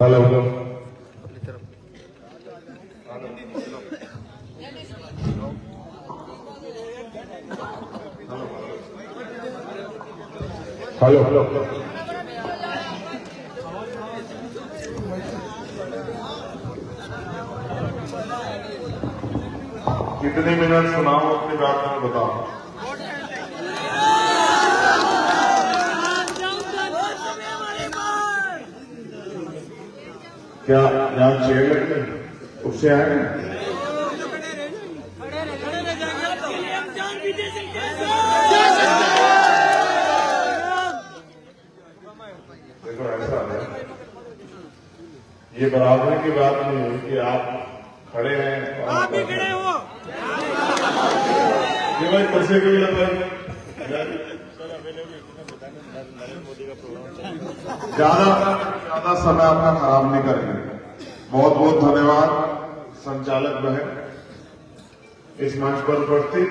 Hello hello कितनी minute सुनाऊं अपनी बात में बताओ। क्या यहाँ चेयर लगती उससे आए देखो ऐसा है, ये बराबरी की बात नहीं है कि आप खड़े हैं और आप खड़े हो ये भाई पैसे के लिए ज्यादा समय अपना खराब नहीं करेंगे। बहुत बहुत धन्यवाद संचालक बहन इस मंच पर उपस्थित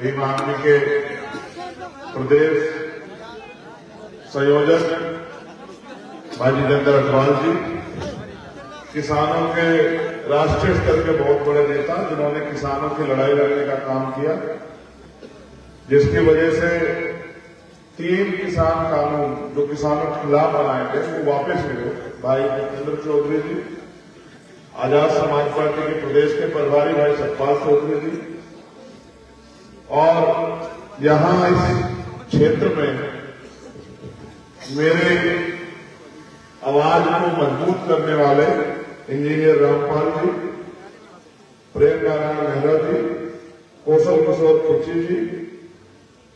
भीम आर्मी के प्रदेश संयोजक भाई जितेंद्र अग्रवाल जी, किसानों के राष्ट्रीय स्तर के बहुत बड़े नेता जिन्होंने किसानों की लड़ाई लड़ने का काम किया, जिसकी वजह से 3 किसान कानून जो किसानों के खिलाफ बनाए थे वो वापस मिले। भाई जितेंद्र चौधरी जी, आजाद समाज पार्टी के प्रदेश के प्रभारी भाई सतपाल चौधरी जी, और यहां इस क्षेत्र में मेरे आवाज को मजबूत करने वाले इंजीनियर रामपाल जी, प्रेम नारायण मेहरा जी, कौशल किशोर खिची जी,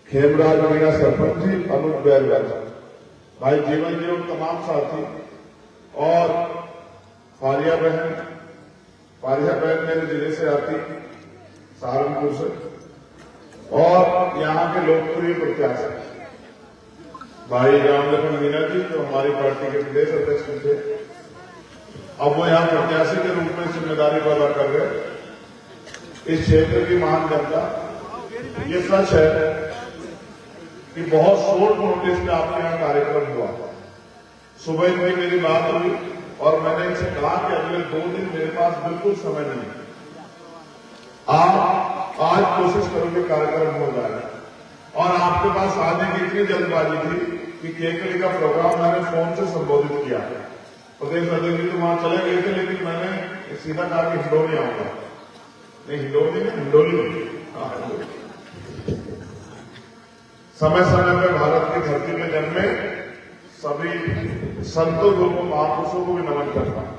खेमराज मीणा सरपंच जी, अनूप बैरवाल जी, भाई जीवन जी और तमाम साथी, और फारिया बहन मेरे जिले से आती सहारनपुर से, और यहाँ के लोकप्रिय प्रत्याशी भाई रामलखन मीणा जी जो हमारी पार्टी के प्रदेश अध्यक्ष थे, अब वो यहाँ प्रत्याशी के रूप में जिम्मेदारी अदा कर रहे। इस क्षेत्र की महान जनता, ये सच है कि बहुत शॉर्ट नोटिस में आपके यहाँ कार्यक्रम हुआ। सुबह में मेरी बात हुई और मैंने इनसे कहा कि अगले 2 दिन मेरे पास बिल्कुल समय नहीं है, आप आज कोशिश करोगे कार्यक्रम हो जाए। और आपके पास आने की इतनी जल्दबाजी थी कि केकड़ी का प्रोग्राम मैंने फोन से संबोधित किया। प्रदेश अध्यक्ष जी तो वहां चले गए थे, लेकिन मैंने सीधा कहा कि हिंडोली आऊंगा। नहीं हिंडोली नहीं, हिंडोली समय समय पर भारत की धरती में जन्मे सभी संतों को, महापुरुषों को भी नमन करता हूं।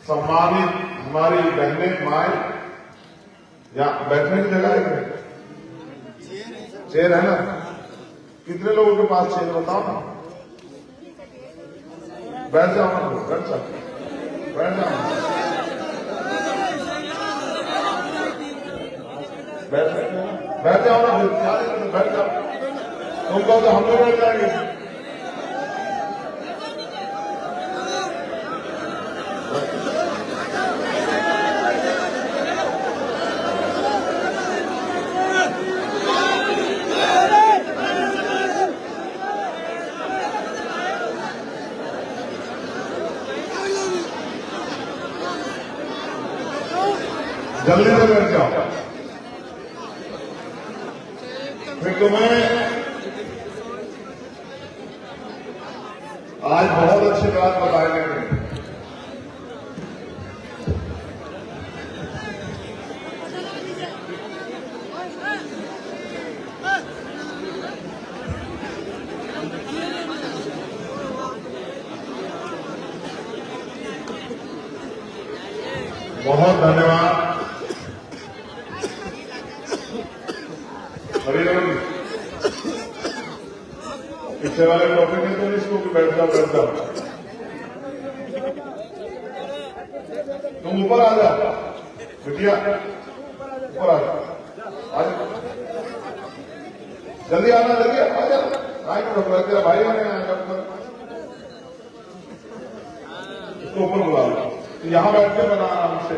सम्मानित हमारी बहनें माए, या बैठने की जगह है, चेयर है ना? कितने लोगों के पास चेयर बताओ ना, बैठ जाओ ना, बैठ जाओ, बैठ जाओ, बैठ जाओ ना, फिर बैठ जाओ। तुम कहो तो हम लोग बैठ जाएंगे। जल्दी से बैठ जाओ, फिर तुम्हें आज बहुत अच्छी बात बताएंगे। बहुत धन्यवाद। पीछे वाले टॉपिक में तो इसको बैठ जाओ, तुम ऊपर आ जाओ बिटिया, ऊपर आ जाओ, जल्दी आना, जल्दी आ जाओ। तेरा भाई आने इसको ऊपर बुला लो, यहाँ बैठ के बना आराम से,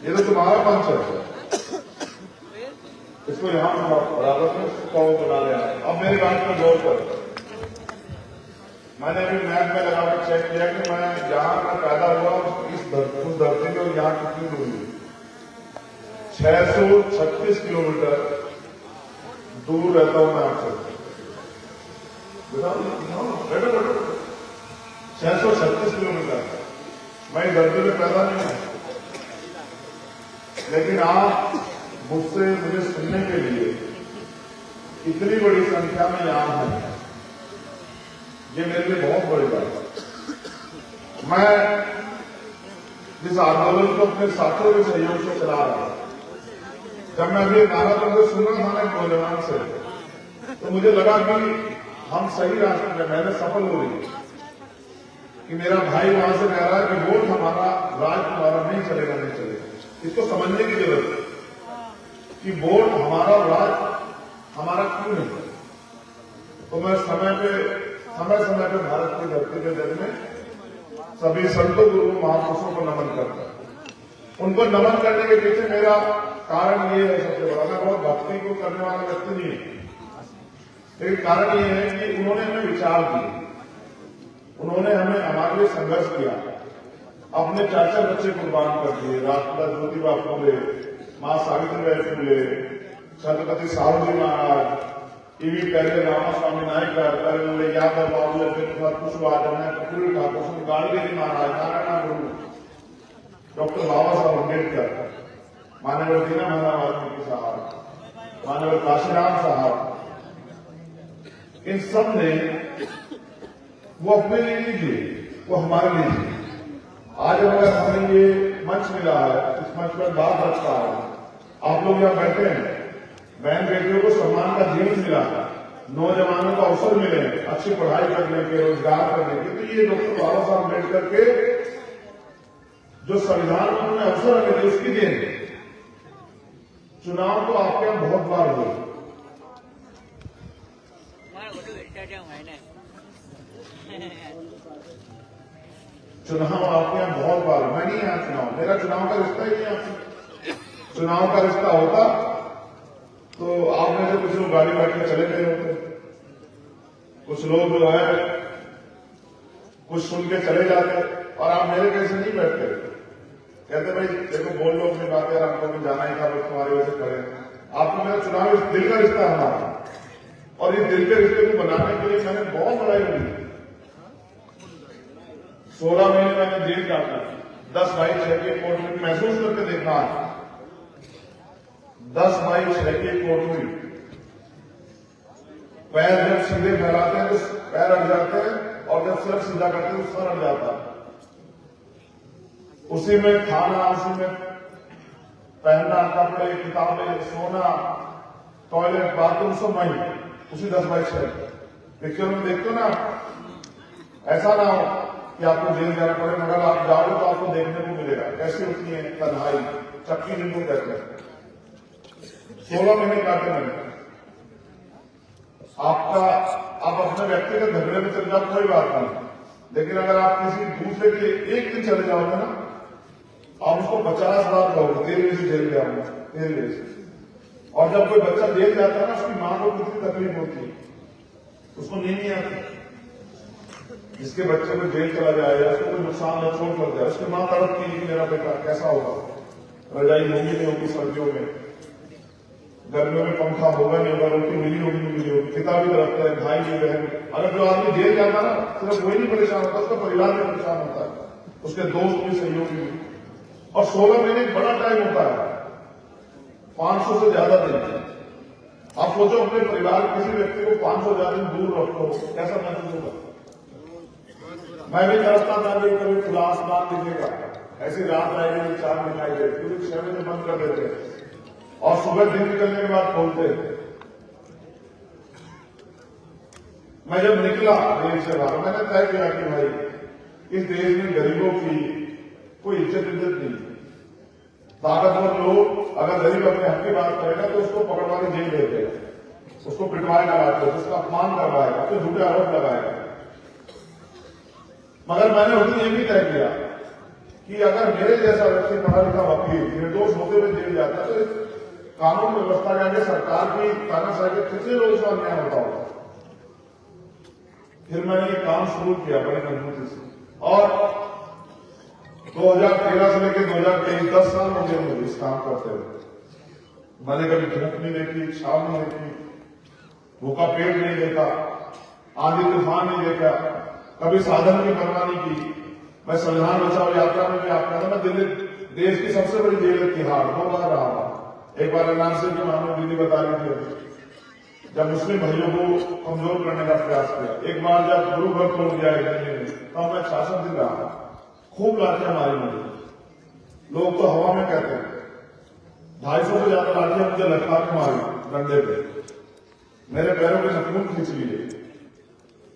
ये तो तुम्हारा मंच है, इसको यहाँ बराबर में बना लिया। अब मेरी बात में गौर कर, मैंने भी मैप में लगा के चेक किया कि मैं जहां मैं पैदा हुआ उस धरती में यहाँ कितनी दूरी है। 636 किलोमीटर दूर रहता हूं मैं आपसे। बताओ 636 किलोमीटर मैं इस धरती में पैदा नहीं हुआ, लेकिन आप मुझसे मुझे सुनने के लिए इतनी बड़ी संख्या में यहां हैं, ये मेरे लिए बहुत बड़ी बात है। मैं जिस आंदोलन को अपने साथियों के सहयोग से चला रहा था, जब मैं अभी नारा करके सुन रहा था ना नौजवान से, तो मुझे लगा कि हम सही रास्ते में, मैंने सफल हो रही कि मेरा भाई वहां से कह रहा है कि वोट हमारा, राज तुम्हारा, नहीं चलेगा, नहीं चलेगा। इसको समझने की जरूरत है कि वोट हमारा, राज हमारा क्यों नहीं। तो मैं समय समय पे भारत की धरती के जल में सभी संतों, गुरु, महापुरुषों को नमन करता हूं। उनको नमन करने के पीछे मेरा कारण ये है, सबसे बड़ा, मैं बहुत भक्ति को करने वाला व्यक्ति नहीं है, लेकिन कारण ये है कि उन्होंने हमें विचार दिए, उन्होंने हमें हमारे लिए संघर्ष किया, अपने 4 बच्चे कुर्बान कर दिए। राष्ट्रपिता ज्योतिबा फुले, मां सावित्रीबाई फुले, छत्रपति साहूजी महाराज, ईवी पहले रामास्वामी नायक, पहले यादव बाबू, कुशवाहा, कपूर ठाकुर, गाड़गेरी महाराज, नारायण गुरु, डॉक्टर बाबा साहब अम्बेडकर, माननीय दीनबंधु वाल्मीकि साहब, माननीय काशीराम साहब, इन सब ने वो अपने लिए नहीं दिए, वो हमारे लिए दिए। आज अगर हमें ये मंच मिला है, इस मंच पर बात रखता है, आप लोग यहाँ बैठे हैं, बहन बेटियों को सम्मान का जीवन मिला है, नौजवानों को अवसर मिले, अच्छी पढ़ाई करने के, रोजगार करने के, तो ये डॉक्टर बाबा साहब अम्बेडकर के जो संविधान में उन्होंने अवसर मिले, उसकी देन। चुनाव तो आपके यहाँ बहुत बार हुए, चुनाव आपके यहाँ बहुत बार, मैं नहीं यहाँ चुनाव, मेरा चुनाव का रिश्ता ही नहीं आपसे। चुनाव का रिश्ता होता तो आप में से कुछ लोग गाड़ी बैठ के चले गए होते, कुछ लोग जो है कुछ सुन के चले जाते, और आप मेरे कैसे नहीं बैठते, कहते भाई देखो बोल लो अपनी बातें, आपको भी जाना ही था, बस तुम्हारी वजह से करें। आपको मेरा चुनाव दिल का रिश्ता है हमारा, और इस दिल के रिश्ते को बनाने के लिए मैंने बहुत लड़ाई लड़ी। 16 महीने मैंने जेल काटा, 10/6 के कोर्ट में महसूस करके देखा, 10/6 की कोर्ट हुई। पैर जब सीधे फैलाते हैं तो पैर अड़ जाते हैं, और जब सर सीधा करते हैं तो सर अड़ जाता है। उसी में खाना, उसी में पहनना, कपड़े, किताबें, सोना, टॉयलेट, बाथरूम, सब वहीं, उसी 10/6 पिक्चर में देखते हो ना। ऐसा ना हो कि आपको जेल जाना पड़े, मगर आप जाओगे तो आपको देखने को मिलेगा कैसे होती है तन्हाई, चक्की नींबू कहते हैं। 16 महीने काटे मैंने। आप अपने व्यक्तिगत झगड़े में चल जाओ, कोई बात नहीं, लेकिन अगर आप किसी दूसरे के एक दिन चले जाओगे ना, आप उसको 50 बार कहोगे तेरे वजह से जेल गया हूं, तेरे वजह से। और जब कोई बच्चा जेल जाता है ना, उसकी मां को कितनी तकलीफ होती है, उसको नहीं आती। जिसके बच्चे को जेल चला जाएगा, उसको कोई नुकसान या चोट लग जाए, उसकी मां तड़पती है कि मेरा बेटा कैसा होगा, रजाई होगी नहीं होगी सर्दियों में, गर्मियों में पंखा होगा नहीं होगा, रोटी मिली होगी नहीं मिली होगी, पिता भी तड़पता है, भाई भी, बहन। अगर जो आदमी जेल जाता ना, सिर्फ वही नहीं परेशान होता, उसका परिवार भी परेशान होता है, उसके दोस्त भी, सहयोगी भी। और 16 महीने बड़ा टाइम होता है, 500 से ज्यादा दिन। आप सोचो अपने परिवार किसी व्यक्ति को 500 ज्यादा दिन दूर रखो, कैसा महसूस होगा। मैं भी तरसता था कि कभी खुला आसमान दिखेगा, ऐसी रात आएगी, चांद दिखाई दे, पूरी 6 बजे बंद कर देते और सुबह दिन निकलने के बाद खोलते। मैं जब निकला देश से बाहर, मैंने तय किया कि भाई इस देश में गरीबों की कोई इज्जत नहीं। ताकतवर लोग अगर गरीब अपने हक की बात करेगा तो उसको पकड़वा के जेल भेज देगा, उसको पिटवाएगा, उसका अपमान करवाएगा, उसको झूठे आरोप लगाएगा। मगर मैंने उस दिन ये भी तय किया कि अगर मेरे जैसा व्यक्ति, पढ़ा लिखा वकील, निर्दोष होते हुए जेल जाता है, तो कानून व्यवस्था के आगे सरकार की तानाशाही के कितने लोगों से अन्याय होता होगा। फिर मैंने ये काम शुरू किया बड़ी मजबूती से, और 2013 से लेकर 2023 10 साल हो गए मुझे इस काम करते हुए। मैंने कभी धूप नहीं देखी, छाव नहीं देखी, भूखा पेट नहीं देखा, आंधी तूफान नहीं देखा, कभी साधन की परवाह नहीं की। मैं संविधान बचाओ यात्रा में भी आपका था, मैं दिल्ली देश की सबसे बड़ी जेल तिहाड़ 2 बार रहा था। एक बार अनाम सिंह की मामले दीदी बता रही थी, जब मुस्लिम भाइयों को कमजोर करने का प्रयास किया। एक बार जब गुरु घर तोड़ दिया दिल्ली में, तब मैं शासन दिन रहा, खूब लाठियां मारी मुझे। लोग तो हवा में कहते हैं, 250 से ज्यादा लाठियां मुझे लटका के मारी डंडे पे, मेरे पैरों के नखून खींच लिए,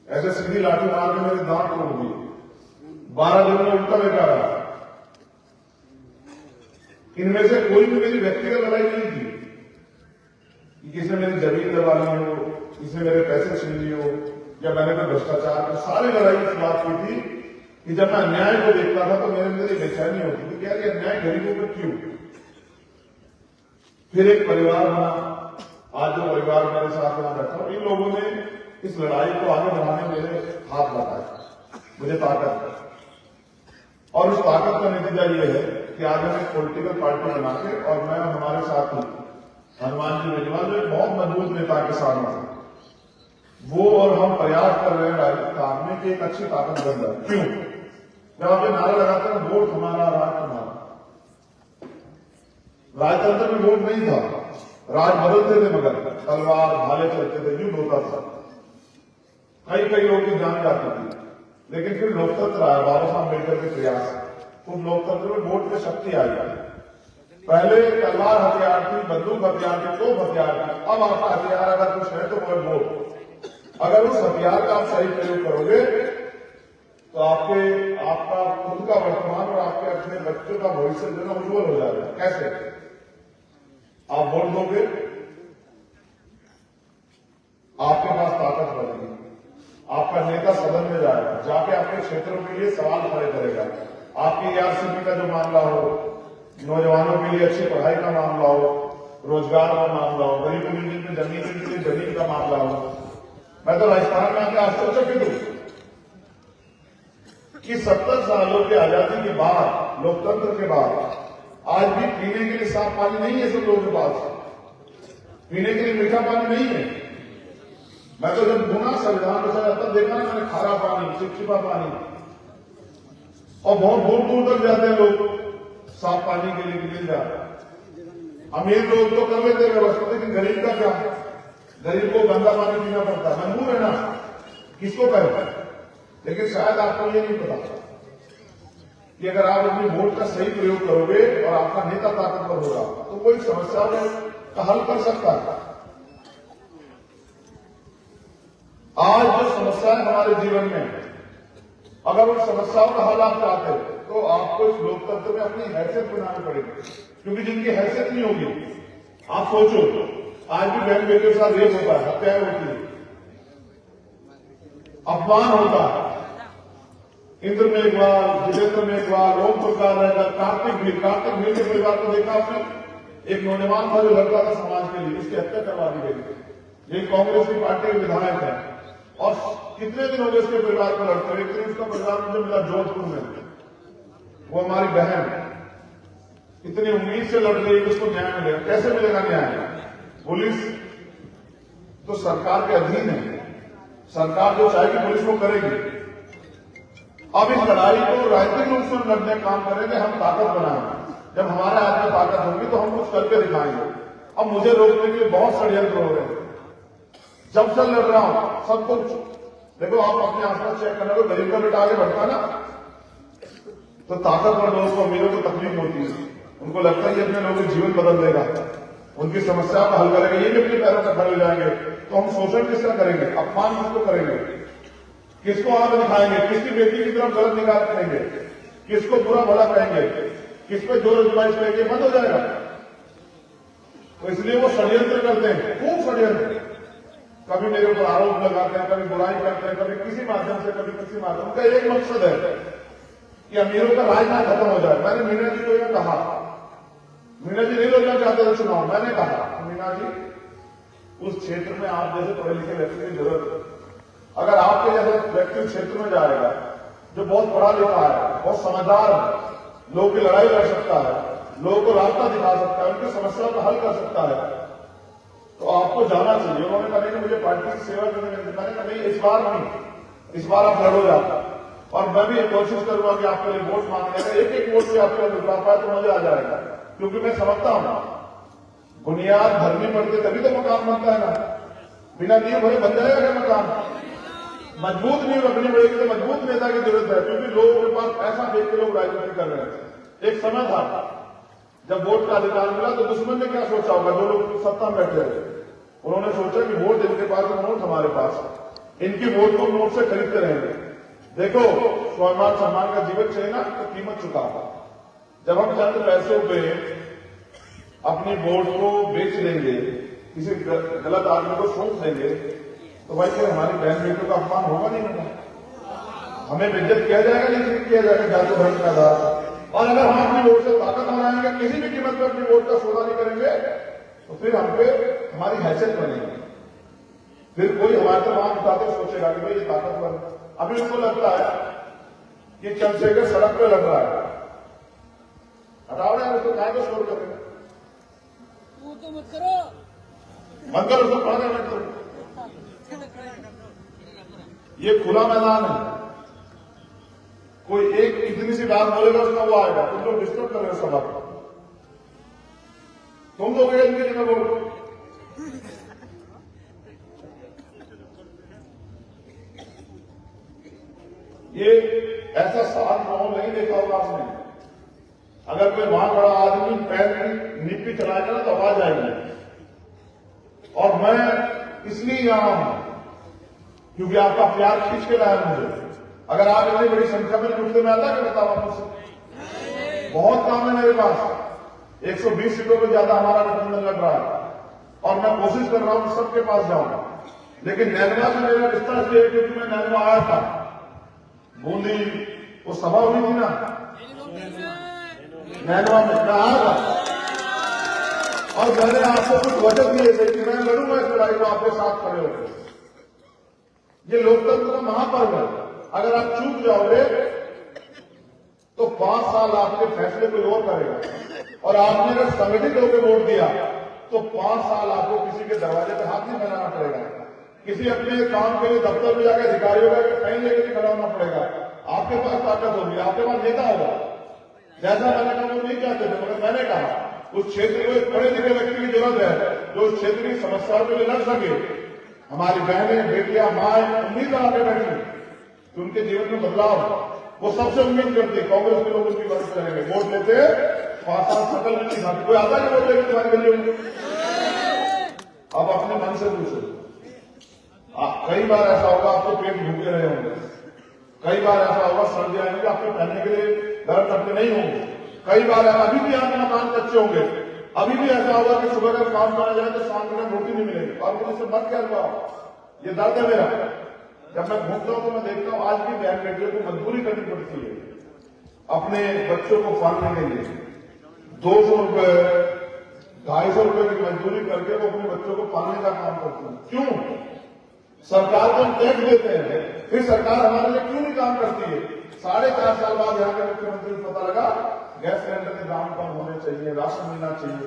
ऐसे सीधी लाठी मार के मेरे दांत तोड़ दिए, 12 दिन में उल्टा लेकर रहा। इनमें से कोई भी मेरी व्यक्तिगत लड़ाई नहीं थी कि किसी ने मेरी जमीन दबा ली हो, किसी ने मेरे पैसे छीन लिए हो, या मैंने कोई भ्रष्टाचार। सारी लड़ाई इस बात की थी कि जब मैं अन्याय को देखता था तो मेरे अंदर एक बेचैनी होती थी कि यार ये अन्याय गरीबों पर क्यों। फिर एक परिवार बना, आज जो परिवार मेरे साथ यहां बैठा, इन लोगों ने इस लड़ाई को आगे बढ़ाने में मेरे हाथ लगाए, मुझे ताकत है। और उस ताकत का नतीजा ये है कि आज हम एक पॉलिटिकल पार्टी बना के, और मैं हमारे साथ ही हनुमान जी बेनीवाल जो एक बहुत मजबूत नेता के सामने है, वो और हम प्रयास कर रहे हैं राजस्थान में कि एक अच्छी ताकत बन जाए। क्यों? जब आप ये नारा लगाते हैं वोट हमारा राज हमारा, राजतंत्र में वोट नहीं था, राज बदलते थे, मगर तलवार भाले चलते थे, युद्ध होता था, कई लोगों की जान जाती थी। लेकिन फिर लोकतंत्र आया, बाबा साहब अम्बेडकर के प्रयास, उस लोकतंत्र में वोट में शक्ति आई। पहले तलवार हथियार थी, बंदूक हथियार थी, तोप हथियार थी, अब आपका हथियार अगर कुछ है तो वो वोट। अगर उस हथियार का आप सही प्रयोग करोगे तो आपका खुद का वर्तमान और आपके अपने बच्चों का भविष्य जो है उज्जवल हो जाएगा। कैसे? आप वोट दोगे, आपके पास ताकत बढ़ेगी, आपका नेता सदन में जाएगा, जाके आपके क्षेत्रों के लिए सवाल खड़े करेगा, आपके ARCP का जो मामला हो, नौजवानों के लिए अच्छी पढ़ाई का मामला हो, रोजगार का मामला हो, गरीबों में जमीन के लिए जमीन का मामला हो। मैं तो राजस्थान में आकर आश्चर्यचकित हूं कि 70 सालों की आजादी के बाद, लोकतंत्र के बाद, आज भी पीने के लिए साफ पानी नहीं है सब लोगों के पास, पीने के लिए मीठा पानी नहीं है। मैं तो जब गुना संविधान बचाया तब देखा ना मैंने, खारा पानी, चिपचिपा पानी, और बहुत दूर दूर तक जाते हैं लोग साफ पानी के लिए मिल जाए। अमीर लोग तो कर लेते व्यवस्था, लेकिन गरीब का क्या? गरीब को गंदा पानी पीना पड़ता है, मजबूर है ना, किसको कहे। लेकिन शायद आपको ये नहीं पता कि अगर आप अपनी वोट का सही प्रयोग करोगे और आपका नेता ताकतवर होगा तो कोई समस्या का हल कर सकता है। आज जो समस्याएं हमारे जीवन में है, अगर उन समस्याओं का हल आप चाहते हो तो आपको इस लोकतंत्र में अपनी हैसियत बनानी पड़ेगी, क्योंकि जिनकी हैसियत नहीं होगी, आप सोचो आज भी बहन बेटे के साथ रेप होता है, हत्याएं होती है, अपमान होता है। इंद्र मेघवाल, जितेंद्र मेघवाल, ओम प्रकाश रहकर, कार्तिक भील के परिवार को देखा आपने? एक नौजवान था जो लड़का था समाज के लिए, उसकी हत्या करवा दी गई। ये कांग्रेस की पार्टी के विधायक है, और कितने दिन हो गए उसके परिवार को लड़ते हुए। लेकिन उसका परिवार मुझे मिला जोधपुर में, वो हमारी बहन इतनी उम्मीद से लड़ रही है कि उसको न्याय मिलेगा। कैसे मिलेगा न्याय? पुलिस तो सरकार के अधीन है, सरकार जो चाहेगी पुलिस को करेगी। अब इस लड़ाई को राजनीतिक रूप से लड़ने का काम करेंगे, हम ताकत बनाएंगे। जब हमारे हाथ में ताकत होगी तो हम कुछ करके दिखाएंगे। अब मुझे रोकने के लिए बहुत षड्यंत्र हो रहे हैं, जब से लड़ रहा हूं सब कुछ। देखो आप अपने आसपास चेक करना, कोई गरीब का बेटा आगे बढ़ता ना तो ताकतवर लोगों को, अमीरों को तकलीफ होती है, उनको लगता है कि अपने लोगों का जीवन बदल देगा, उनकी समस्या का हल करेगा, ये भी अपने पैरों पर खड़े हो जाएंगे। तो हम शोषण किसका करेंगे, अपमान किसको करेंगे, किसको आगे दिखाएंगे, किसकी बेटी की तरफ गलत निगाह रखेंगे, किसको बुरा भला कहेंगे, किस पे जोर जुबाइश करेंगे, बंद हो जाएगा। तो इसलिए वो षड्यंत्र करते हैं, खूब षड्यंत्र, कभी मेरे ऊपर आरोप लगाते हैं, कभी बुराई करते हैं, कभी किसी माध्यम से, कभी किसी माध्यम। उनका एक मकसद है कि अमीरों का राज ना खत्म हो जाए। मैंने मीना जी को यह कहा, मीना जी नहीं लड़ना चाहते थे चुनाव, मैंने कहा मीना जी उस क्षेत्र में आप जैसे पढ़े लिखे व्यक्ति की जरूरत है। अगर आपके जैसे व्यक्ति क्षेत्र में जाएगा जो बहुत पढ़ा लिखा है, बहुत समझदार है, लोगों की लड़ाई लड़ सकता है, लोगों को रास्ता दिखा सकता है, उनकी समस्याओं का हल कर सकता है, तो आपको जाना चाहिए। उन्होंने कहा कि मुझे पार्टी की सेवा करने में, मैंने कहा नहीं, इस बार नहीं, इस बार आप लड़ो जाता, और मैं भी कोशिश करूंगा कि आपके लिए वोट मांगने का एक एक वोट से आपको निकला पाए तो मजा आ जाएगा, क्योंकि मैं समझता हूं बुनियाद भरनी पड़ती तभी तो मकान बनता है ना, बिना नींव भरे बन जाएगा मकान। मजबूत नींव रखनी पड़ेगी, तो मजबूत नेता की जरूरत है, क्योंकि लोगों के पास ऐसा देख के लोग राजनीति कर रहे हैं। एक समय था जब वोट का अधिकार मिला तो दुश्मन ने क्या सोचा होगा, जो लोग सत्ता में बैठे थे उन्होंने सोचा कि वोट इनके पास, नोट हमारे पास, इनकी वोट को नोट से खरीदते रहेंगे। देखो, स्वाभिमान सम्मान का जीवन चाहिए ना, तो कीमत चुका। जब हम चंद पैसों पे अपनी वोट को बेच देंगे, किसी गलत आदमी को सौंप देंगे, तो भाई फिर हमारी बहन बेटियों का अपमान होगा नहीं होगा, हमें बेइज्जत किया जाएगा नहीं किया जाएगा जाति धर्म का आधार। और अगर हम अपनी वोट से ताकत बनाएंगे, किसी भी कीमत पर अपनी वोट का सौदा नहीं करेंगे, तो फिर हम पे हमारी हैसियत बनेगी, फिर कोई हमारे तो वहां उठाते सोचेगा कि भाई ये ताकतवर। अभी उनको लगता है कि चंद्रशेखर सड़क पे लग रहा है, हटाओ ना उसको, क्या को शोर करेगा, वो तो मत करो, मत करो, उसको पढ़ने मत करो। ये खुला मैदान है, कोई एक इतनी सी बात बोलेगा उसका वो आएगा, तुम लोग डिस्टर्ब कर रहे हो सभा को, तुम लोग इनकी जगह बोलो। ये ऐसा साफ माहौल नहीं देखा होगा आपने। अगर कोई वहां बड़ा आदमी पैर की नीपी चलाएगा ना तो आवाज आएगी। और मैं इसलिए यहां हूं क्योंकि आपका प्यार खींच के लाया मुझे। अगर आप इतनी बड़ी संख्या में जुटते में आता क्या बताओ मुझसे, बहुत काम है मेरे पास, 120 सीटों पर ज्यादा हमारा गठबंधन लग रहा है और मैं कोशिश कर रहा हूं कि सबके पास जाऊंगा। लेकिन नैनवा से मेरा रिश्ता इसलिए है क्योंकि मैं नैनवा आया था, बूंदी वो सभा हुई थी ना नैनवा में, मैं आया था और मैंने आपको कुछ वचन दिए थे कि मैं लड़ूंगा इस लड़ाई को आपके साथ खड़े होकर। ये लोकतंत्र का महापर्व है, अगर आप चूक जाओगे तो 5 साल आपके फैसले कोई और करेगा। और आपने अगर संगठित होकर वोट दिया तो 5 साल आपको किसी के दरवाजे पे हाथ नहीं फैलाना पड़ेगा, किसी अपने काम के लिए दफ्तर में जाकर अधिकारियों का फाइन लेकर नहीं खड़ा होना पड़ेगा। आपके पास ताकत होगी, आपके पास नेता होगा। जैसा मैंने कहा वो नहीं चाहते थे, मगर मैंने कहा उस क्षेत्र को एक पढ़े लिखे व्यक्ति की जरूरत है जो उस क्षेत्र की समस्याओं के लिए लड़ सके। हमारी बहनें, बेटियां, माए उम्मीद लगाकर बैठी कि उनके जीवन में बदलाव, वो सबसे उम्मीद करती। कांग्रेस के लोग उनकी मदद करेंगे, वोट लेते 5 साल सकल में नहीं खाते, कोई आता नहीं वोट लेके तुम्हारी गली होंगे। अब अपने मन से पूछो, कई बार ऐसा होगा आपको पेट भूखे रहे होंगे, कई बार ऐसा होगा सर्दी आएंगे आपके पहनने के लिए गर्म कपड़े नहीं होंगे, कई बार अभी भी आपके मकान कच्चे होंगे, अभी भी ऐसा होगा कि सुबह अगर काम करना जाए तो शाम को रोटी नहीं मिलेगी। और मुझे मत क्या हुआ, ये दर्द है मेरा। जब मैं घूमता हूं तो मैं देखता हूं आज भी बहन बेटियों को मजबूरी करनी पड़ती है अपने बच्चों को पालने के लिए। 200 रुपए 250 रुपए की मजदूरी करके वो अपने बच्चों को पालने का काम करते हैं। क्यों? सरकार को हम टैक्स देते हैं, फिर सरकार हमारे लिए क्यों नहीं काम करती है? 4.5 साल बाद यहाँ के मुख्यमंत्री को पता लगा गैस सिलेंडर के दाम कम होने चाहिए, राशन मिलना चाहिए।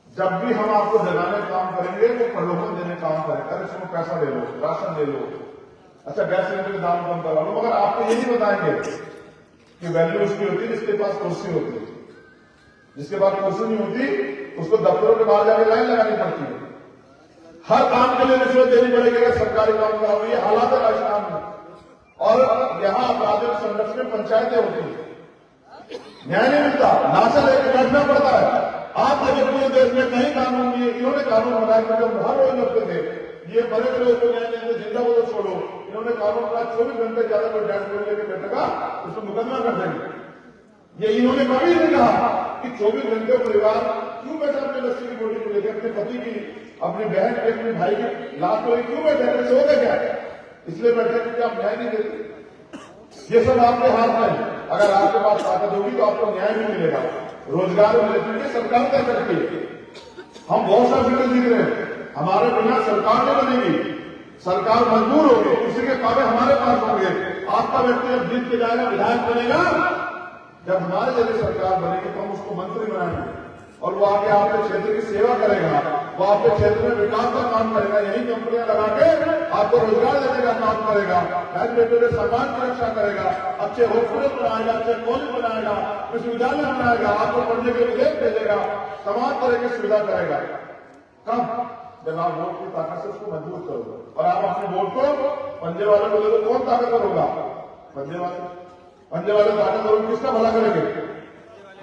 जब भी हम आपको जगाने काम करेंगे वो प्रलोभन देने काम करें, अरे इसमें पैसा ले लो, राशन ले लो, अच्छा गैस सिलेंडर के दाम कम करा लो, मगर आपको ये नहीं बताएंगे कि वैल्यू उसकी होती है जिसके पास कुर्सी होती है। जिसके पास कुर्सी नहीं होती उसको दफ्तरों के बाहर जाकर लाइन लगानी पड़ती है, हर काम के लिए रिश्वत देनी पड़ेगी अगर सरकारी काम कराओ। ये हालात है राजस्थान में। और यहाँ अपराधिक संरक्षण में पंचायतें होती है, न्याय नहीं मिलता, नाशा लेकर बैठना पड़ता है। आप जब पूरे देश में कहीं कानून नहीं है, इन्होंने कानून बनाया क्योंकि हर रोज लगते थे ये बड़े बड़े लोग न्याय देंगे, जिंदा को तो छोड़ो, इन्होंने कानून बनाया 24 घंटे ज्यादा कोई डेढ़ घंटे लेकर बैठेगा उसको मुकदमा कर देंगे। ये इन्होंने कभी नहीं कहा कि 24 घंटे परिवार क्यों बैठा अपने लस्सी की बोटी को लेकर, अपने पति की, अपनी बहन की, अपने भाई की लाश को क्यों बैठे, अपने सोते क्या है? इसलिए बैठे क्योंकि आप न्याय नहीं देते। ये सब आपके हाथ में है। अगर आपके पास ताकत होगी तो आपको न्याय भी मिलेगा, रोजगार मिलेगा, सरकार तय करती है। हम बहुत सारी सीटें जीत रहे हैं, हमारे बिना सरकार नहीं बनेगी। सरकार मजबूर होगी, कुर्सी के काबे हमारे पास होंगे। आपका व्यक्ति जब जीत के जाएगा, विधायक बनेगा, जब हमारे जैसे सरकार बनेगी तो हम उसको मंत्री बनाएंगे और वो आके आपके क्षेत्र की सेवा करेगा, वो आपके क्षेत्र में विकास का काम करेगा, यही कंपनियां लगा के आपको रोजगार देने का काम करेगा, बहन बेटों के सम्मान की रक्षा करेगा, अच्छे हॉस्पिटल बनाएगा, अच्छे कॉलेज बनाएगा, विश्वविद्यालय बनाएगा, आपको पढ़ने के विदेश भेजेगा, तमाम तरह की सुविधा करेगा। कब? जब आप वोट की ताकत से उसको मजबूत करोगे और आप अपने वोट को पंजे वालों को देखो, कौन ताकतवर होगा? पंजे वाले ताकतवर किसका भला करेंगे?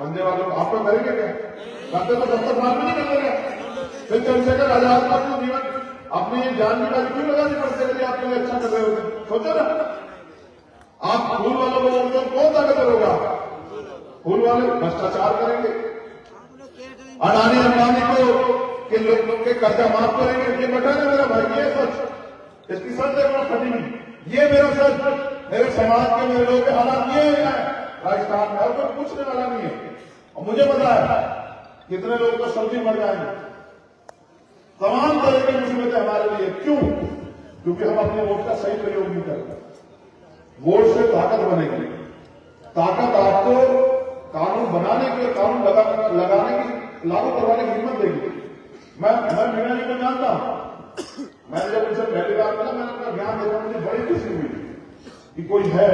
पंजे वालों आपको करेंगे क्या? करते तो जब तक मार भी नहीं करेंगे। फिर चंद्रशेखर आजाद को अपना जीवन अपनी जान की बाजी क्यों लगानी पड़ती है? आपके लिए अच्छा कर रहे होते, सोचो ना। आप फूल वालों को बोलते हो, कौन ताकतवर होगा? फूल वाले भ्रष्टाचार करेंगे, अडानी अंबानी को के लोगों के कर्जा माफ करेंगे। ये बताने मेरा भाई, ये सच, इसकी सच देखना फटी, ये मेरा सच, मेरे समाज के मेरे लोगों के हालात ये है राजस्थान में, और कोई पूछने वाला नहीं है। और मुझे पता है कितने लोग तो सब्जी मर जाएंगे, तमाम तरह की मुसीबतें हमारे लिए। क्यों? क्योंकि हम अपने वोट का सही प्रयोग नहीं करते। वोट से ताकत बनेगी, ताकत आपको कानून बनाने के लिए, कानून लगाने की, लागू करवाने की हिम्मत देगी। मैं मीना जी को जानता हूं, मैंने जब उनसे पहली बार मिला, मैंने उनका ज्ञान देखा, मुझे बड़ी खुशी हुई कि कोई है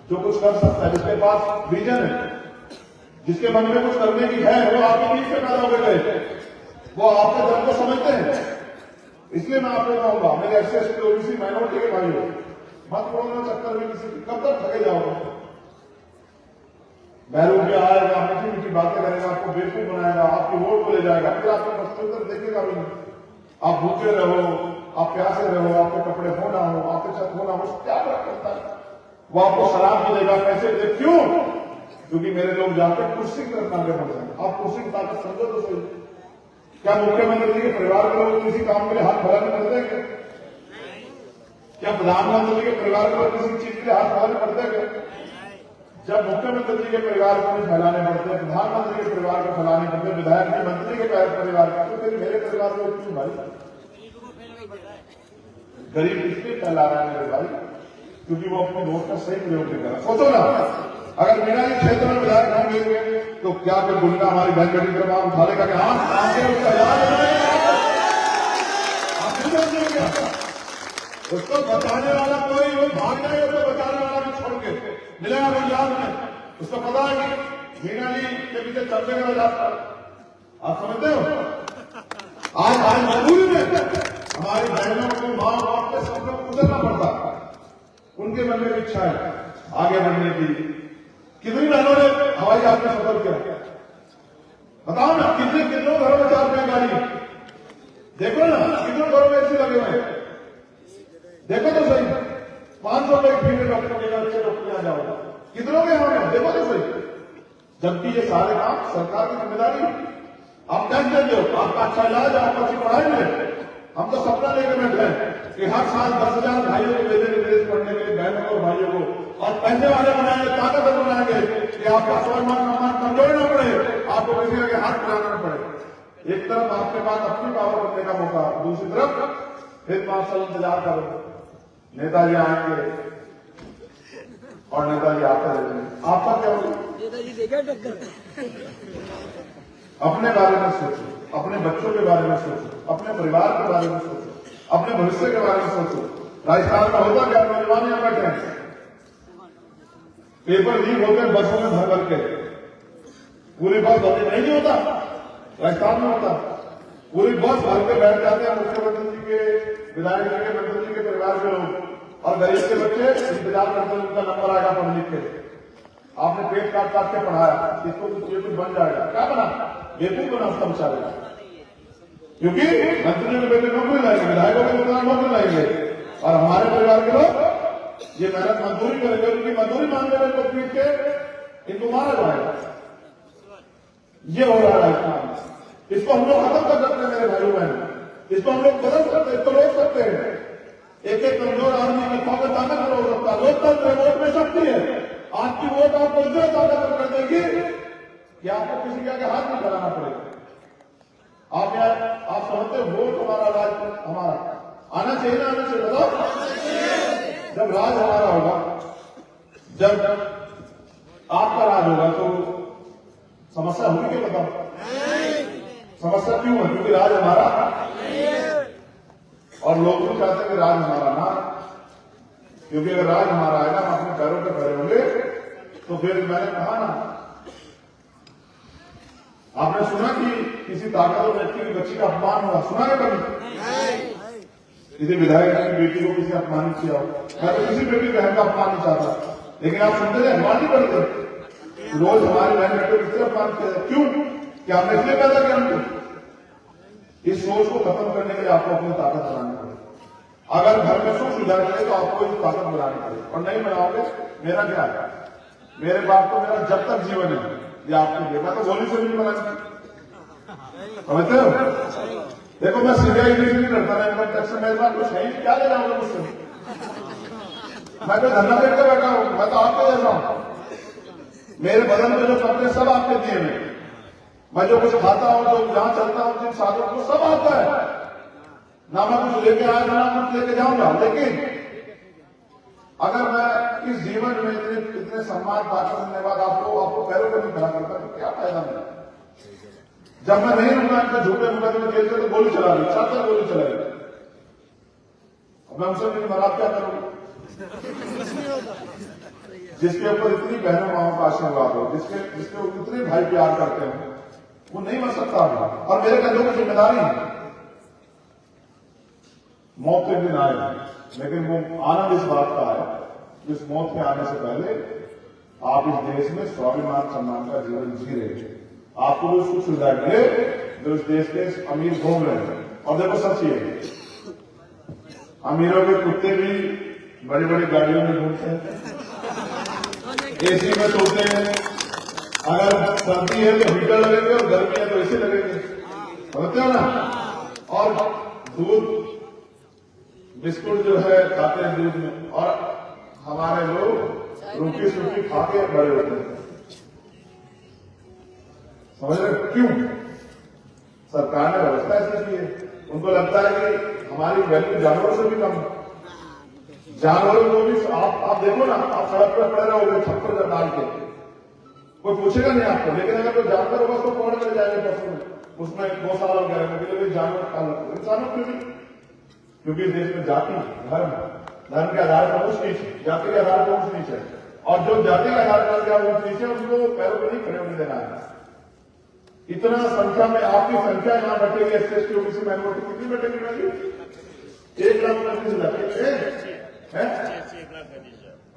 जो कुछ कर सकता है, जिसके पास विजन है, जिसके मन में कुछ करने की है। वो आपके बीच से पैदा हो गए, वो आपके दर्द को समझते हैं। इसलिए मैं आपको कहूंगा, मेरे एससी ओबीसी माइनॉरिटी के भाइयों, मत बोलना चक्कर में किसी की, कब तक थके जाओगे? बैरू के आएगा, मीठी मीठी बातें करेगा, आपको बेवकूफ बनाएगा, आपकी वोट को ले जाएगा, फिर आपको प्रश्नोत्तर देखेगा भी नहीं। आप भूखे रहो, आप प्यासे रहो, आपके कपड़े होना हो, आपके छत होना हो, क्या फर्क पड़ता है? वो आपको शराब भी देगा, पैसे दे। क्यों? क्योंकि मेरे लोग जाकर कुर्सी की तरफ आगे बढ़ जाए। आप कुर्सी की ताकत समझो तो सही। क्या मुख्यमंत्री जी के परिवार के लोग किसी काम के लिए हाथ फैलाने पड़ते हैं? क्या प्रधानमंत्री जी के परिवार के लोग किसी चीज के लिए हाथ फैलाने पड़ते हैं? जब मुख्यमंत्री जी के परिवार को भी फैलाने पड़ते हैं, प्रधानमंत्री के परिवार को फैलाने पड़ते हैं, विधायक जी मंत्री के परिवार को, तो फिर मेरे परिवार को क्यों भाई? गरीब इसलिए फैला रहा है मेरे भाई, क्योंकि वो अपने वोट का सही प्रयोग नहीं कर रहा। सोचो ना, अगर मीना जी क्षेत्र में विधायक होंगे तो क्या फिर गुंडा हमारी बहन बेटी की तरफ उठा लेगा? क्या उसको बताने वाला कोई, वो भाग जाए, उसको बताने वाला भी छोड़ के मिलेगा गुजरात में। उसको पता है कि मीना जी के पीछे चलने का रास्ता, आप समझते हो? आज मजबूरी में हमारी बहनों को, माँ बाप के सब लोग गुजरना पड़ता, उनके मन में इच्छा है आगे बढ़ने की। कितनी बहनों ने हवाई जहाज में सफर किया? बताओ ना, कितनों घरों में 4 पहिया गाड़ी? देखो ना, कितनों घरों में एसी लगे हुए हैं? देखो तो सही, 500 रुपए फीमेल डॉक्टर के अच्छे डॉक्टर यहाँ जाओ, कितनों के यहाँ में? देखो तो सही। जबकि ये सारे काम सरकार की जिम्मेदारी। आप टैक्स देते हो, आपका अच्छा इलाज, आपका अच्छी पढ़ाई में। हम तो सपना लेकर बैठे हैं कि हर साल 10,000 भाइयों को भेजेंगे विदेश पढ़ने के लिए, बहनों और भाइयों को, और पैसे वाले बनाएंगे, ताकतवर बनाएंगे कि आपका सम्मान कमजोर न पड़े, आपको किसी के हाथ फैलाना न पड़े। एक तरफ आपके पास अपनी पावर करने का मौका, दूसरी तरफ फिर 5 साल इंतजार करो, नेताजी आएंगे और नेताजी आते रहेंगे। आपका क्या होगा? नेताजी देगा टक्कर। अपने बारे में सोचो, अपने बच्चों के बारे में सोचो, अपने परिवार के बारे में सोचो, अपने भविष्य के बारे में सोचो। राजस्थान में होता क्या? नौजवान यहाँ बैठे हैं, पेपर लीक होते हैं बसों में भर भर के, पूरी बस भरती नहीं होता, राजस्थान में होता, पूरी बस भर के बैठ जाते हैं मुख्यमंत्री जी के, विधायक जी के, मंत्री जी के परिवार के लोग, और गरीब के बच्चे इंतजार करते हैं उनका नंबर आएगा पढ़ लिख के। आपने पेट काट काट के पढ़ाया, इसको ये कुछ बन जाएगा, क्या बना? बेवकूफ बना उसका बेचारा। क्योंकि मंत्री के बेटे नौकरी लाएंगे, विधायकों के बेटे नौकरी लाएंगे, और हमारे परिवार के लोग ये मेहनत मजदूरी करेंगे, उनकी मजदूरी मांगने वाले को पीट के इनको मारा जाएगा। ये हो रहा है राजस्थान। इसको हम लोग खत्म कर सकते हैं मेरे भाइयों बहन, इसको हम लोग बदल सकते हैं, इसको रोक सकते हैं। एक एक कमजोर आदमी की ताकत ताकतवर हो सकता है। लोकतंत्र वोट में शक्ति है। आपकी वोट आपको इतना ताकतवर कर देगी कि आपको किसी के आगे हाथ नहीं फैलाना पड़ेगा। आप समझते हो, वोट हमारा, राज हमारा। आना चाहिए ना आना चाहिए बताओ? जब राज हमारा होगा, जब आपका राज होगा तो समस्या होगी क्या बताओ? समस्या क्यों है? क्योंकि राज हमारा और लोग भी चाहते हैं कि राज हमारा ना, क्योंकि अगर राज हमारा है ना, हम अपने पैरों पर खड़े होंगे तो फिर मैंने कहा ना, आपने सुना कि किसी ताकतवर व्यक्ति की बच्ची का अपमान हुआ? सुना है कभी? किसी विधायक की बेटी को किसी अपमानित किया हो? मैं तो किसी बेटी बहन का अपमान नहीं चाहता, लेकिन आप सुनते थे अपमान नहीं करते। रोज हमारी बहन बेटे को किसी अपमान किया जाए, क्यों? क्या हमने इसलिए पैदा किया हमको? इस सोच को खत्म करने के लिए आपको अपनी ताकत बनानी पड़ेगी। अगर घर में सुख सुधार करें तो आपको इस ताकत बनानी पड़ेगी, और नहीं बनाओगे मेरा क्या है? मेरे बाप को मेरा जब तक जीवन है ये आपके लिए, मैं तो गोली से नहीं बनानी, समझते हो? देखो मैं सीबीआई नहीं करता ना, इनकम टैक्स में मेरे पास कुछ है ही, क्या ले जाऊंगा मुझसे? मैं तो धरना देकर बैठा हूं, मैं तो आपके जैसा हूं। मेरे बदन में जो कपड़े सब आपके दिए हैं, मैं जो कुछ खाता हूं, जो जहां चलता हूं, जिन साधनों को सब आता है ना, मैं कुछ लेके आया ना कुछ लेके जाऊंगा। लेकिन अगर मैं इस जीवन में इतने सम्मान पाकर करने के बाद आपको पैरों पर नहीं खड़ा करता तो क्या फायदा मेरा? जब मैं नहीं रुका इनके झूठे मुकदमे में खेलते तो गोली चला दी, 4 गोली चलाई। अब मैं उनसे मेरी मराब क्या करूंगा? जिसके ऊपर इतनी बहनों माओं का आशीर्वाद हो, जिसके ऊपर इतने भाई प्यार करते हैं, वो नहीं मर सकता। और मेरे कंधों की जिम्मेदारी है। मौत के दिन आए, लेकिन वो आनंद इस बात का है कि इस मौत के आने से पहले आप इस देश में स्वाभिमान सम्मान का जीवन जी रहे हैं। आपको वो सुख सुविधाएं मिले जो इस देश के अमीर भोग रहे हैं। और देखो सच ये, अमीरों के कुत्ते भी बड़ी बड़ी गाड़ियों में घूमते हैं, एसी में सोते हैं। अगर सर्दी है तो हीटर लगेंगे और गर्मी है तो एसी लगेंगे, समझते हो ना? और दूध बिस्कुट जो है खाते हैं दूध में, और हमारे लोग रूखी सूखी खा के बड़े होते हैं। समझ रहे क्यों? सरकार ने व्यवस्था ऐसी की है। उनको लगता है कि हमारी वैल्यू जानवरों से भी कम है। जानवरों को भी आप देखो ना, आप सड़क पर पड़े रहोगे छप्पर जब डाल के, कोई पूछेगा नहीं आपको। लेकिन अगर कोई जानवर होगा उसको पकड़ कर जाएंगे पशु में, उसमें गौशाला वगैरह में, जानवर पालन इंसानों के भी, क्योंकि इस देश में जाति धर्म के आधार पर ऊंच नीच, जाति के आधार पर ऊंच नीच है। और जो जाति के आधार पर क्या ऊंच नीच है उनको पैरों पर नहीं खड़े होने देना है। इतना संख्या में आपकी संख्या यहां बैठेगी, एस सी ओबीसी माइनॉरिटी कितनी बैठेगी भाई? 1,35,00,000 है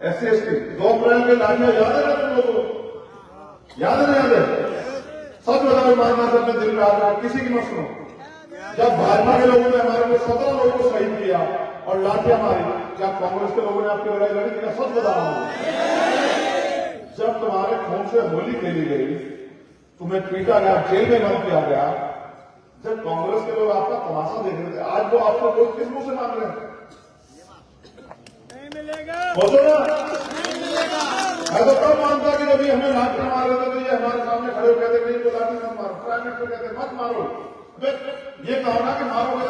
एस सी 2 अप्रैल के लाठियां याद है ना तुम लोगों को? याद है ना? याद है? सब बताओ मारना से अपने दिल में आ रहा, किसी की मत सुनो। जब भाजपा के लोगों ने हमारे को 17 लोगों को शहीद किया और लाठियां मारी, क्या कांग्रेस के लोगों ने आपकी लड़ाई लड़ी थी? सच बता रहा हूं, जब तुम्हारे खून से होली खेली गई, तुम्हें पीटा गया, जेल में बंद किया गया, जब कांग्रेस के लोग आपका तमाशा देख रहे थे, आज वो आपको वोट किस मुंह से मांग रहे हैं? बोलो ना। मैं तो कब मानता कि जब हमें लाठी मार रहे थे तो ये हमारे सामने खड़े हो कहते नहीं तो लाठी मत मारो, प्राइम मिनिस्टर कहते मत मारो। ये कहा ना कि मारोगे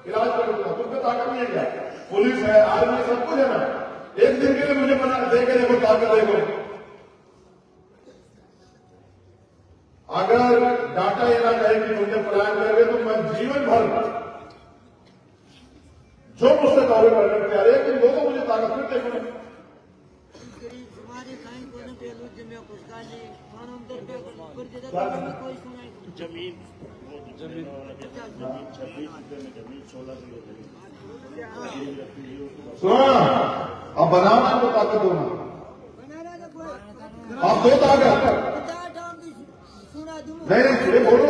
इलाज करोगे, तुम पे ताकत नहीं है क्या? पुलिस है, आर्मी, सब कुछ है ना। एक दिन के लिए मुझे बना देखे देखो, ताकत देखो। अगर डाटा ये ना कहे कि मुझे पलायन कर रहे तो मैं जीवन भर जो मुझसे कार्य करने के लिए, लेकिन लोगों मुझे ताकत नहीं देखो। जमीन 26 रुपए में जमीन 16 सुनो ना, अब बनाना तो ताकत होना, आप दो ताकत नहीं बोलो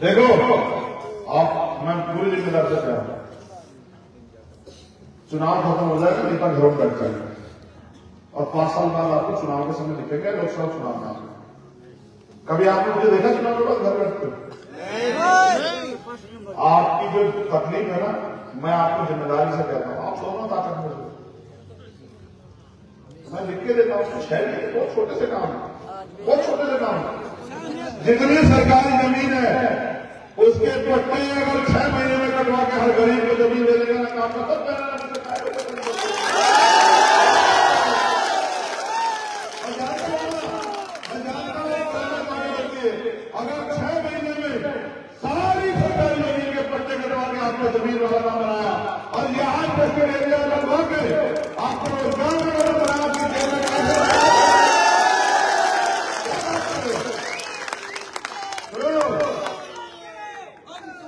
देखो आप, मैं पूरी जिम्मेदार से कह रहा हूं, चुनाव खत्म हो जाएगा, नेता घरों में बैठ जाएगा और 5 साल बाद आपको चुनाव के समय दिखेंगे, लोकसभा चुनाव में कभी आपने मुझे देखा चुनाव के बाद घर बैठते? आपकी जो तकलीफ है ना, मैं आपको जिम्मेदारी से कहता हूं, आप दोनों ताकत में हो। मैं लिख के देता हूं, कुछ है नहीं, बहुत छोटे से काम है, बहुत छोटे से काम है। जितनी सरकारी जमीन है उसके पट्टे अगर 6 महीने में कटवा के हर गरीब को जमीन दे देगा ना, काम खत्म करना। अगर 6 महीने में सारी सरकारी जमीन के पट्टे कटवा के आपने जमीन वाला काम बनाया और यहाँ इंडस्ट्रियल एरिया लगवा के आपको रोजगार में बनाया,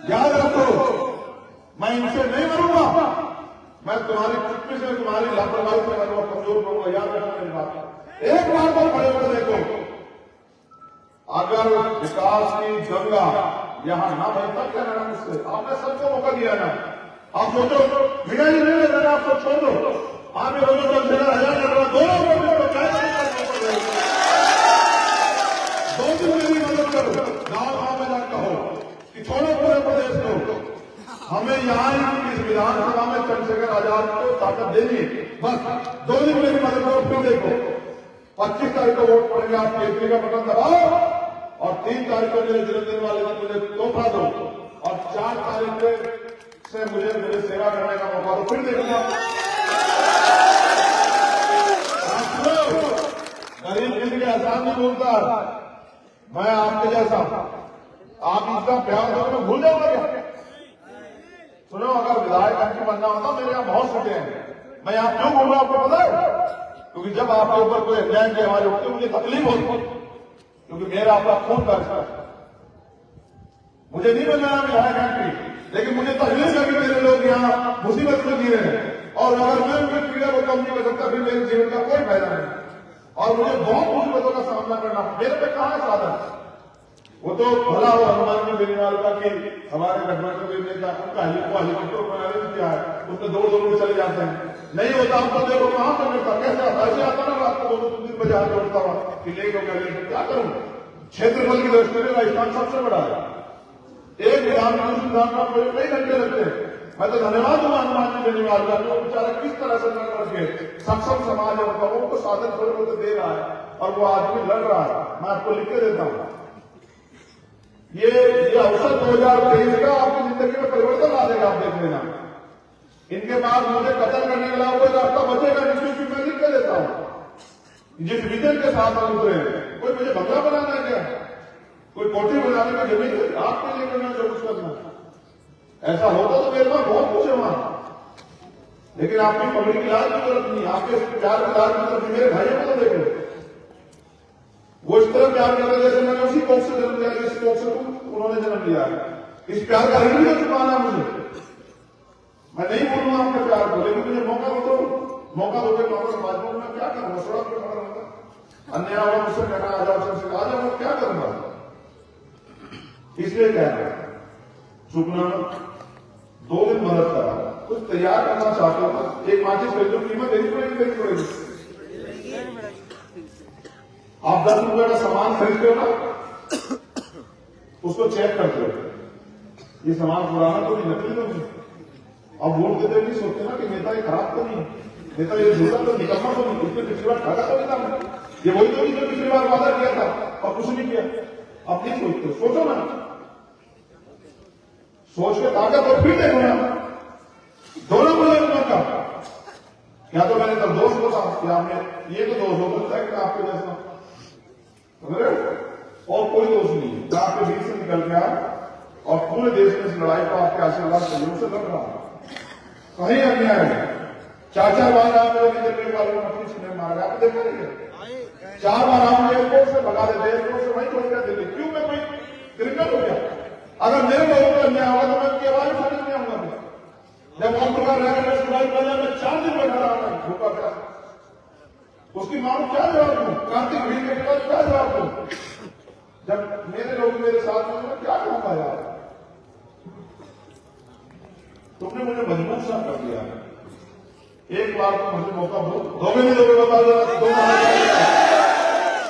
याद रखो, मैं इनसे नहीं मरूंगा, मैं तुम्हारी चुप्पी से, तुम्हारी लापरवाही से मरूंगा, कमजोर करूंगा। याद रखो मेरी बात। एक बार तो खड़े होकर देखो, अगर विकास की गंगा यहां ना बहता क्या रहना मुझसे? आपने सबको मौका दिया ना। आप सोचो, मीडिया जी नहीं लेना, आप सब छोड़ दो, आप ये रोजो 10,000 दोनों दो दिन मेरी मदद करो, गांव में जाकर कहो कि छोड़ो पूरे प्रदेश को, हमें यहाँ इस विधानसभा में चंद्रशेखर आजाद को ताकत देनी है। बस 2 दिन मेरी मदद करो, फिर देखो 25 तारीख को वोट पड़ेगा, आप केसरी का बटन दबाओ और 3 तारीख को मेरे जन्मदिन वाले दिन मुझे तोहफा दो और 4 तारीख से मुझे सेवा करने का मौका दो, फिर देखना। गरीब किसी के एहसान नहीं बोलता, मैं आपके जैसा, आप इसका प्यार दो तो भूल जाओगे क्या? सुनो, अगर विधायक आपको बनना होता, मेरे यहाँ बहुत सीटें हैं। मैं यहाँ क्यों बोल रहा हूं आपको पता है? क्योंकि जब आपके ऊपर कोई अन्याय के हमारे होते मुझे तकलीफ होती, क्योंकि मेरा आपका खून का रिश्ता है। मुझे नहीं बनना विधायक एमपी, लेकिन मुझे तकलीफ है कि मेरे लोग यहाँ मुसीबत में जी रहे हैं, और अगर मैं उनकी पीड़ा को कम नहीं कर सकता, फिर मेरे जीवन का कोई फायदा नहीं, और मुझे बहुत मुसीबतों का सामना करना। मेरे पे कहां है साधन? वो तो भला हो हनुमान जी बेनीवाल का कि हमारे गठबंधन के नेता हेलीकॉप्टर बनाने में क्या है, उसमें 2 में चले जाते हैं। नहीं होता हम तो देखो कहां से मिलता, कैसे आता, ऐसे आता ना, रात को 2-3 दिन बजे हाथ जोड़ता हुआ कि लेट हो गया, लेट। क्या करूं? क्षेत्रफल की दृष्टि में राजस्थान सबसे बड़ा है। एक विधानसभा में कई घंटे लगते हैं। मैं तो धन्यवाद दूंगा हनुमान जी बेनीवाल का, जो बेचारा किस तरह से लड़ करके सक्षम समाज और लोगों को साधन थोड़े बहुत दे रहा है, और वो आदमी लड़ रहा है। मैं आपको लिख के देता हूं, ये अवसर 2023 का आपकी जिंदगी में परिवर्तन ला देगा, आप देख लेना। इनके बाद मुझे कत्ल करने के अलावा कोई रास्ता बचेगा नहीं, क्योंकि मैं लिख के देता हूं। जिस विजन के साथ हम उतरे, कोई मुझे बंगला बनाना है क्या, कोई कोठी बनाने का जमीन आपके लिए करना, जो कुछ करना। ऐसा होता तो मेरे पास बहुत कुछ है वहां, लेकिन आपकी पब्लिक की लाज की जरूरत नहीं, आपके प्यार की लाज की जरूरत नहीं। मेरे भाइयों को तो देख लो, वो इस तरह प्यार कर रहे जैसे मैंने उसी कोख से जन्म लिया, जिस कोख से उन्होंने जन्म लिया है। इस प्यार का ऋण भी चुकाना मुझे। मैं नहीं बोलूंगा आपके प्यार को, लेकिन मुझे मौका दो, मौका दो के कांग्रेस भाजपा में क्या करूंगा? सड़क पर खड़ा रहूंगा, अन्य आवाज मुझसे कहना आजाद से कहा जाए, मैं क्या करूंगा? इसलिए कह रहा हूं, चुपना, 2 दिन मदद करा, कुछ तैयार करना चाहते हो, एक माचिस खरीदो, कीमत देनी पड़ेगी। आप 10 रुपए का सामान खरीदते हो ना, उसको चेक करते हो, ये सामान पुराना तो नहीं, नकली तो नहीं। अब वोट देते नहीं सोचते ना कि नेता ये खराब तो नहीं, नेता ये झूठा तो निकम्मा तो नहीं, उसने पिछली बार ठगा तो नहीं था, ये वही तो नहीं जो पिछली बार वादा किया था और कुछ नहीं किया। अब नहीं सोचते, सोचो ना, सोच के ताकत और फिर देखो ना, दोनों को एक मौका। या तो मैंने तब दोस्त होता कि आपने ये तो दोस्त हो सकता है कि आपके जैसा, और कोई दोष नहीं है, जो आपके बीच से निकल गया और पूरे देश में इस लड़ाई को आपके आशीर्वाद सहयोग से लड़ रहा है। कहीं अन्याय है, 4 बार आप दिल्ली वालों ने अपनी सीने मारा, आप देखा नहीं है, 4 बार आप एयरपोर्ट से भगा देते, एयरपोर्ट से वहीं छोड़ गया दिल्ली। क्यों? मैं कोई क्रिमिनल हो गया? अगर मेरे लोगों को अन्याय होगा तो मैं उनकी आवाज उठाने नहीं आऊंगा। जब हम प्रकार मैं सुनाई पड़ा, मैं 4 दिन बैठा रहा था, भूखा था, उसकी मां को क्या जवाब दूं? कार्तिक भीड़ के बाद क्या जवाब दूं? जब मेरे लोग मेरे साथ में, मैं क्या कहूंगा यार? तुमने मुझे मजबूर सा कर दिया। एक बार तो मुझे मौका दो, 2 महीने 2 बता देना, 2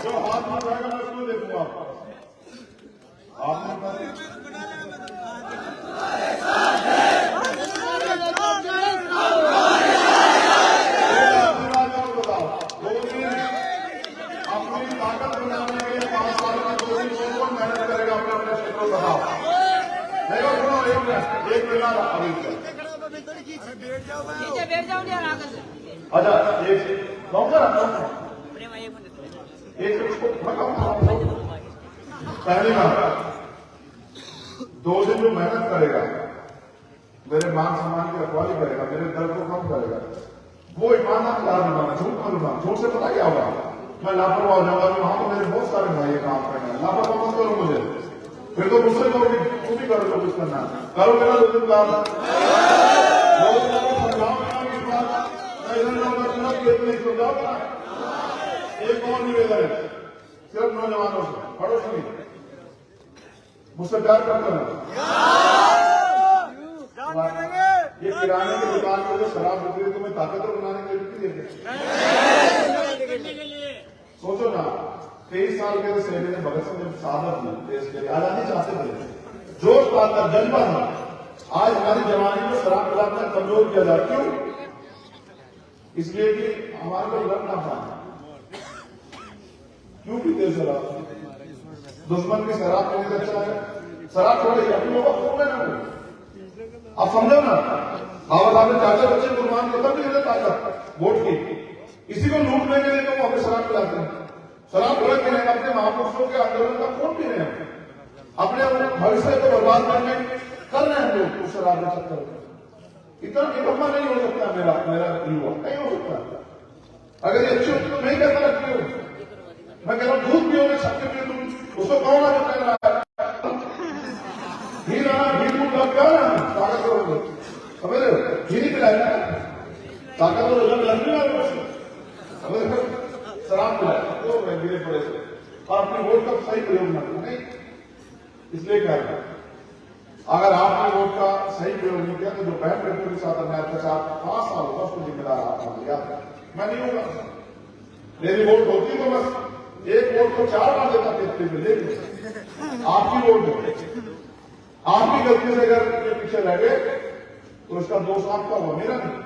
जो हाथ में जाएगा मैं उसको देखूंगा। आपने बताओ, 2 दिन अपनी ताकत बनाने के लिए 5 साल में 2 दिन कौन मेहनत करेगा अपने अपने क्षेत्र को बताओ। देखो सुनो, एक मिला अभी बैठ जाओ यार आगे से। अच्छा एक पहली बात, 2 दिन जो मेहनत करेगा, मेरे मान सम्मान की रखवाली करेगा, मेरे दर्द को कम करेगा, वो ईमानदार माना, झूठ मालूम, झूठ से पता क्या होगा, मैं लापरवाह हो जाऊंगा। वहां तो मेरे बहुत सारे भाई काम करना है, लापरवाह मत करो मुझे, फिर तो मुझसे करोगे, तुम भी करो जो कुछ करना करो। मेरा 2 दिन काम एक और निवेदन है, सिर्फ नौजवानों से, पड़ोसी नहीं, मुझसे प्यार करते हैं। ये किराने की दुकान पर जो शराब बिक रही है, तुम्हें ताकतवर बनाने के लिए सोचो ना। 23 साल के सैनिक ने भगत सिंह ने शहादत दी देश के लिए, आजादी चाहते थे, जोश पाता जज्बा था। आज हमारी जवानी को शराब पिलाकर कमजोर किया जाए, क्यों? इसलिए कि हमारे को लड़ ना पाए। क्यों पीते शराब? दुश्मन की शराब पीने से अच्छा है शराब छोड़ेगी, अपने लोगों को ना। आप समझो ना, बाबा साहब ने 4 बच्चे कुर्बान को तब भी ताकत वोट की, इसी को लूटने के लिए तो वो हमें शराब पिलाते हैं। शराब छोड़ के नहीं, अपने महापुरुषों के आंदोलन का खून पी रहे हैं, अपने भविष्य को बर्बाद करने कर रहे हैं लोग उस शराब के चक्कर में। इतना निकम्मा नहीं हो सकता मेरा युवा, नहीं हो सकता। अगर ये अच्छी होती तो नहीं कहता रखती हो। मैं कह रहा हूं दूध पियोगे, छक्के पियो, तुम उसको कौन ना जो कह रहा है घी लाना, घी दूध लग गया ना ताकत करोगे, समझ रहे हो? घी नहीं पिलाएगा ताकत तो लग नहीं रहा, समझ रहे हो? शराब पिलाए तो गिरे पड़े से, और अपने वोट का सही प्रयोग न करें। नहीं, इसलिए कह रहा हूं, अगर आपने वोट का सही प्रयोग नहीं किया तो जो बहन बेटियों के साथ अन्याय अत्याचार 5 साल होगा, उसको जिम्मेदार आपने लिया। मैं नहीं होगा, मेरी वोट होती तो बस एक वोट को 4 बार देता थे, लेकिन आपकी वोट होती, आपकी गलती से अगर ये पीछे रह गए तो इसका दोष आपका हुआ, मेरा नहीं।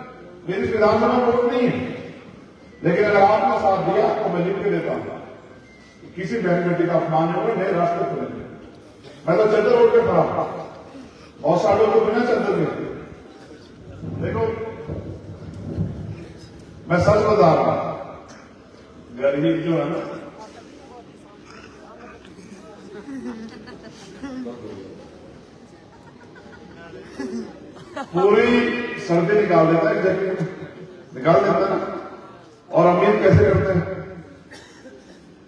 मेरी विधानसभा वोट नहीं है, लेकिन अगर आपने साथ दिया तो मैं लिख के देता हूं, किसी बहन बेटी का अपमान होगा, नए रास्ते खुलेंगे। मैं तो चद्दर रोड पे खड़ा था, बहुत सारे लोग तो बिना चद्दर में। देखो मैं सच बता रहा हूं, गरीब जो है ना, पूरी सर्दी निकाल देता है, जैकेट निकाल देता है। और अमीर कैसे करते हैं?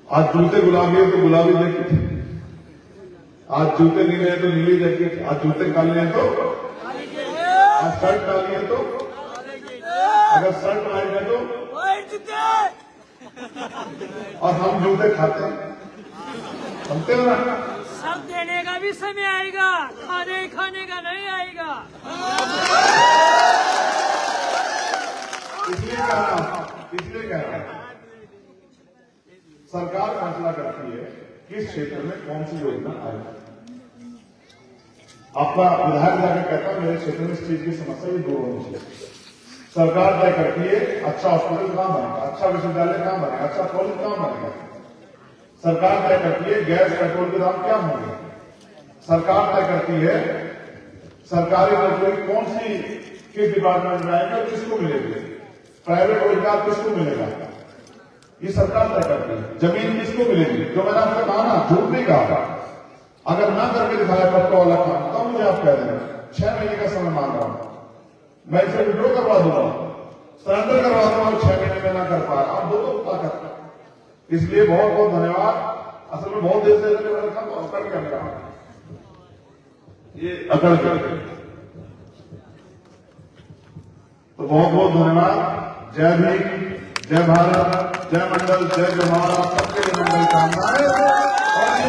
आज जूते गुलाबी है तो गुलाबी जैकेट, आज जूते नीले हैं तो नीली जैकेट, आज जूते काले हैं तो, आज शर्ट काली है तो, अगर शर्ट वाइट है तो, और हम जूते खाते हैं, समझते हो ना? सब देने का भी समय आएगा, खाने का नहीं आएगा। इसलिए कह रहा हूं, सरकार फैसला करती है किस क्षेत्र में कौन सी योजना आएगी। आपका विधायक जाकर कहता है मेरे क्षेत्र में इस चीज की समस्या भी दूर होनी चाहिए। सरकार तय करती है अच्छा हॉस्पिटल कहां बनेगा, अच्छा विश्वविद्यालय कहां बनेगा, अच्छा कॉलेज कहां बनेगा। सरकार तय करती है गैस पेट्रोल के दाम क्या होंगे। सरकार तय करती है सरकारी नौकरी कौन सी किस डिपार्टमेंट में आएगा, किसको मिलेगी, प्राइवेट रोजगार किसको मिलेगा, ये सरकार तय करती है। जमीन किसको मिलेगी, जो मैंने आपसे कहा ना, झूठ नहीं कहा। अगर ना करके दिखाया पट्टा वाला काम, तब मुझे आप कह देंगे 6 महीने का समय मांग रहा हूं, मैं इसे विड्रॉ करवा दूंगा, सरेंडर करवा दूंगा, 6 महीने में ना कर पा रहा, आप दो तो पता कर। इसलिए बहुत बहुत धन्यवाद। असल में बहुत देर से रखा तो अकड़ कर रहा, ये अकड़ कर, तो बहुत बहुत धन्यवाद। जय भीम, जय भारत, जय मंडल, जय जवाहर, सबके लिए मंगल कामनाएं। और ये